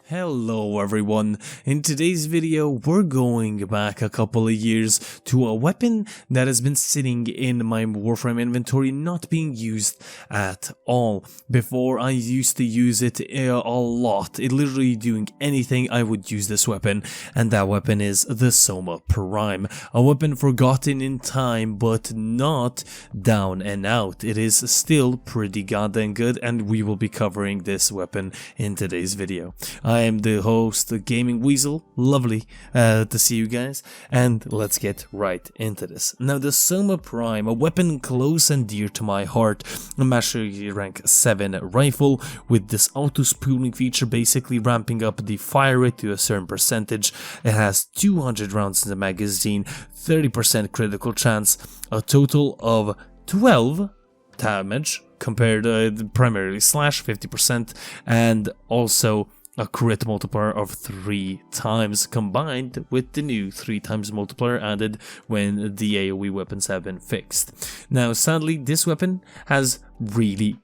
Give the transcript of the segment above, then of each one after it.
Hello everyone, in today's video we're going back a couple of years to a weapon that has been sitting in my Warframe inventory not being used at all. Before I used to use it a lot, literally doing anything I would use this weapon, and that weapon is the Soma Prime. A weapon forgotten in time but not down and out. It is still pretty goddamn good and we will be covering this weapon in today's video. I am the host, the Gaming Weasel. Lovely to see you guys, and let's get right into this. Now, the Soma Prime, a weapon close and dear to my heart, a mastery rank 7 rifle with this auto spooling feature, basically ramping up the fire rate to a certain percentage. It has 200 rounds in the magazine, 30% critical chance, a total of 12 damage compared to primarily slash 50%, and also a crit multiplier of 3 times, combined with the new 3 times multiplier added when the AoE weapons have been fixed. Now, sadly, this weapon has really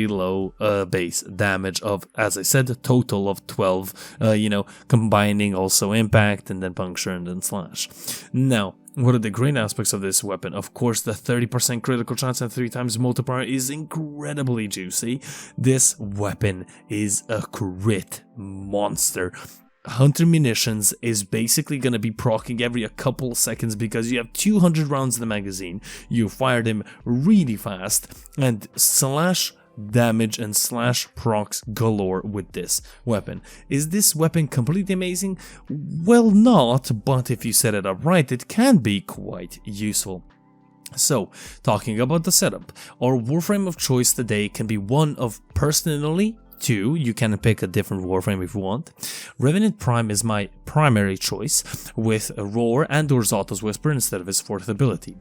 low base damage of, as I said, a total of 12, combining also impact and then puncture and then slash. Now, one of the great aspects of this weapon, of course, the 30% critical chance and 3 times multiplier is incredibly juicy. This weapon is a crit monster. Hunter munitions is basically going to be proccing every a couple of seconds because you have 200 rounds in the magazine, you fire them really fast, and slash damage and slash procs galore with this weapon. Is this weapon completely amazing? Well, not, but if you set it up right, it can be quite useful. So, talking about the setup, our Warframe of choice today can be one of personally 2, you can pick a different Warframe if you want. Revenant Prime is my primary choice, with a Roar and or Zato's Whisper instead of his 4th ability.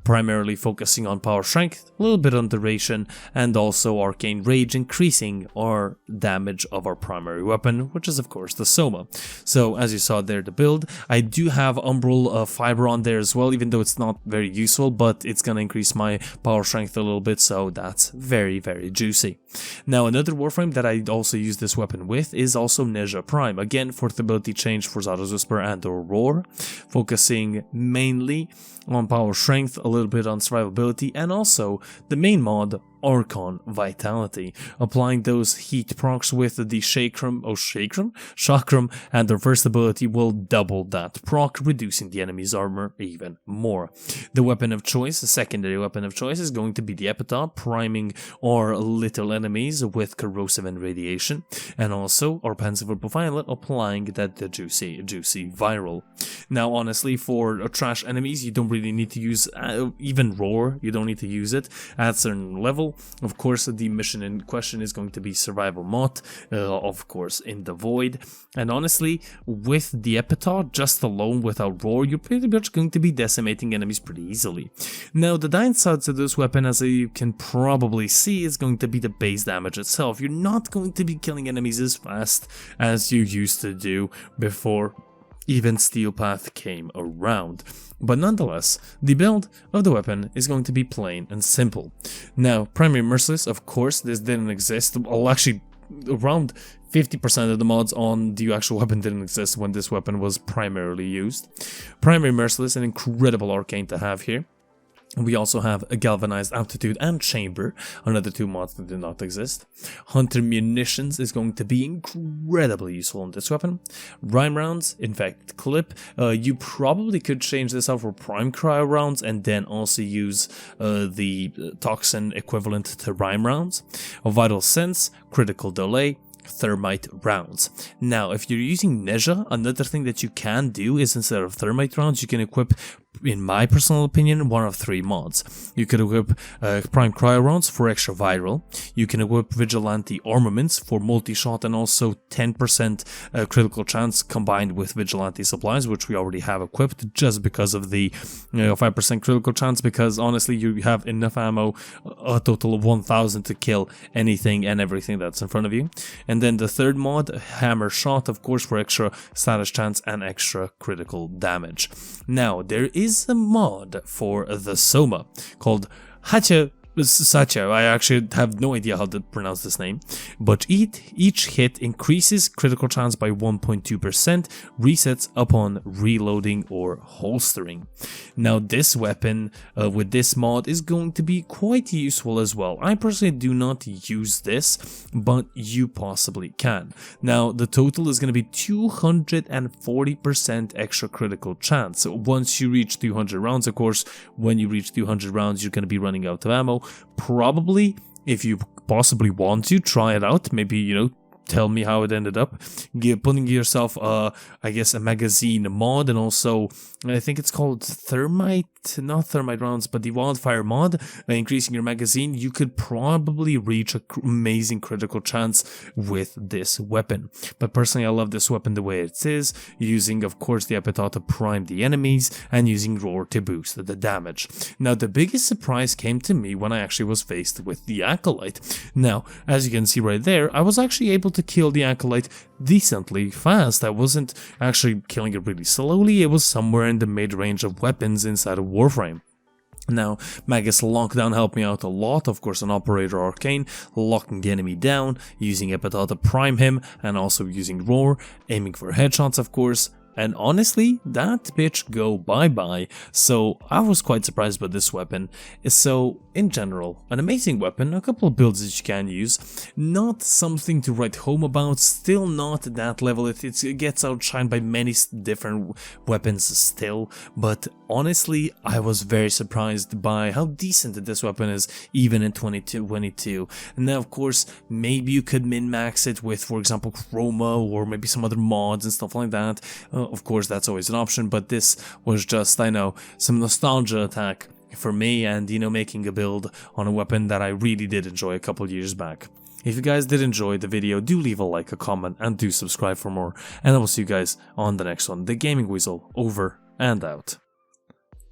Primarily focusing on power strength, a little bit on duration, and also arcane rage, increasing our damage of our primary weapon, which is of course the Soma. So as you saw there, the build, I do have Umbral Fiber on there as well, even though it's not very useful, but it's gonna increase my power strength a little bit, so that's very juicy. Now, another Warframe that I also use this weapon with is also Nezha Prime, again 4th ability change for Zato's Whisper and or Roar, focusing mainly on power strength, a little bit on survivability, and also the main mod, Archon Vitality, applying those heat procs with the Chakram, and their first ability will double that proc, reducing the enemy's armor even more. The weapon of choice, the secondary weapon of choice, is going to be the Epitaph, priming our little enemies with corrosive and radiation, and also our Pensive Violet, applying that juicy viral. Now, honestly, for trash enemies, you don't really need to use even Roar, you don't need to use it at a certain level. Of course, the mission in question is going to be Survival Mod, of course, in the Void. And honestly, with the Epitaph, just alone without Roar, you're pretty much going to be decimating enemies pretty easily. Now, the downside to this weapon, as you can probably see, is going to be the base damage itself. You're not going to be killing enemies as fast as you used to do before even Steel Path came around. But nonetheless, the build of the weapon is going to be plain and simple. Now, Primary Merciless, of course, this didn't exist. Well, actually, around 50% of the mods on the actual weapon didn't exist when this weapon was primarily used. Primary Merciless, an incredible arcane to have here. We also have a Galvanized Aptitude and Chamber, another 2 mods that did not exist. Hunter Munitions is going to be incredibly useful on this weapon. Rhyme Rounds, Infected Clip, you probably could change this out for Prime Cryo Rounds and then also use the Toxin equivalent to Rhyme Rounds. A Vital Sense, Critical Delay, Thermite rounds. Now, if you're using Nezha, another thing that you can do is instead of Thermite rounds, you can equip, in my personal opinion, one of 3 mods. You can equip Prime Cryo rounds for extra viral. You can equip Vigilante armaments for multi-shot and also 10% critical chance combined with Vigilante supplies, which we already have equipped just because of the 5% critical chance, because honestly you have enough ammo, a total of 1000 to kill anything and everything that's in front of you. And then the third mod, Hammer Shot, of course, for extra status chance and extra critical damage. Now, there is a mod for the Soma called Hacha Sacha, I actually have no idea how to pronounce this name, but each hit increases critical chance by 1.2%, resets upon reloading or holstering. Now this weapon with this mod is going to be quite useful as well. I personally do not use this, but you possibly can. Now the total is going to be 240% extra critical chance. So once you reach 200 rounds, of course, when you reach 200 rounds, you're going to be running out of ammo. Probably, if you possibly want to try it out, maybe, you know, tell me how it ended up. Putting yourself, I guess, a magazine mod, and also I think it's called not thermite rounds, but the wildfire mod. Increasing your magazine, you could probably reach an amazing critical chance with this weapon. But personally, I love this weapon the way it is, using, of course, the epithet to prime the enemies and using roar to boost the damage. Now, the biggest surprise came to me when I actually was faced with the acolyte. Now, as you can see right there, I was actually able to kill the acolyte decently fast. I wasn't actually killing it really slowly, it was somewhere in the mid-range of weapons inside of Warframe. Now, Magus Lockdown helped me out a lot, of course an Operator Arcane, locking the enemy down, using epithet to prime him, and also using roar, aiming for headshots of course. And honestly, that bitch go bye-bye, so I was quite surprised by this weapon. So, in general, an amazing weapon, a couple of builds that you can use, not something to write home about, still not at that level, it gets outshined by many different weapons still, but honestly, I was very surprised by how decent this weapon is, even in 2022. And now, of course, maybe you could min-max it with, for example, Chroma, or maybe some other mods and stuff like that. Of course, that's always an option, but this was just, I know, some nostalgia attack for me, and, you know, making a build on a weapon that I really did enjoy a couple years back. If you guys did enjoy the video, do leave a like, a comment, and do subscribe for more, and I will see you guys on the next one. The Gaming Weasel, over and out.